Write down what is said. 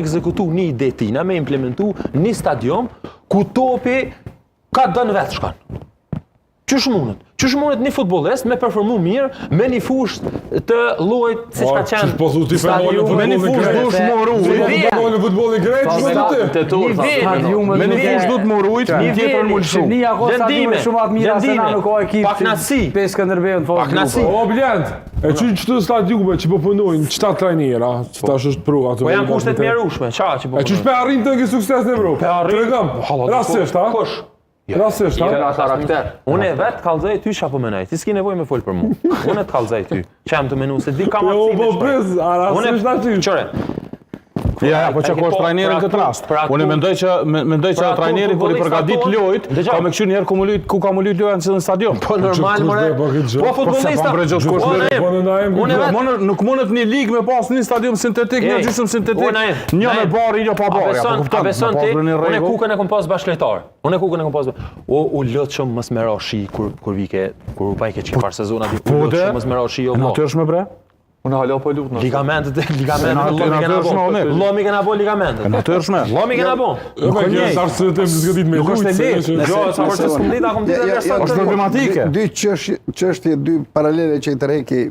ekzekutu një ide tina me implementu një stadium ku topi ka dënë vetë shkan. Qysh mundet? Qysh mundet një futbollist me performu mirë, me një fush të llojit siç ka qenë. Me një fush dush moru. Në futbollin grek, Me një fush du të morujt, një tjetër më lëshu. Shqipnia ka stadiume shumë atë mira se na nuk ka ekip. Paknasi. Pesë Skënderbeu në fazë. Paknasi. O Blant, e çu stadiume që po punojnë, çta trajnera, tash është pru ato. Po janë kushte të mjerueshme, çfarë që po. E çu pe arrin të ke sukses në Evropë. Tregom. Rastisht, ha? Kush? Rastisht, ha? Karakter. Unë vetë kallëzoj ty çapo menaj. Ti s'ke nevojë me fol për mua. Unë të kallëzoj ty. Çam të menu se di kam atë. Po pres, rastisht aty. Çore. Ja, po që ko është trajneri në këtë rast. Unë mendoj që trajneri kur i përgatit lojt, ka me këshu njerë ku ka mu lujt lojt në cilën stadion. Po normal, more. Po futbolista. Nuk mundet një ligë me pas një stadium sintetik, një gjysmë sintetik, një me bari, një pa bari. A beson ti, unë e kukën e kom pas bashkëlejtar. Unë e kukën e kom pas u lët shumë mës me ra shi kur vike, kur u pajke që par sezona, u lët shumë mës me ra shi o mo. Natyrshme bre? Unë hala po lut. Ligamentet, Llomi kena bo ligamentet. Natyrshme. Llomi kena bo. Nuk është e lehtë. Jo, sa për të skumblit, akum ditë është problematike. Dy çështje, dy paralele që i tërheqi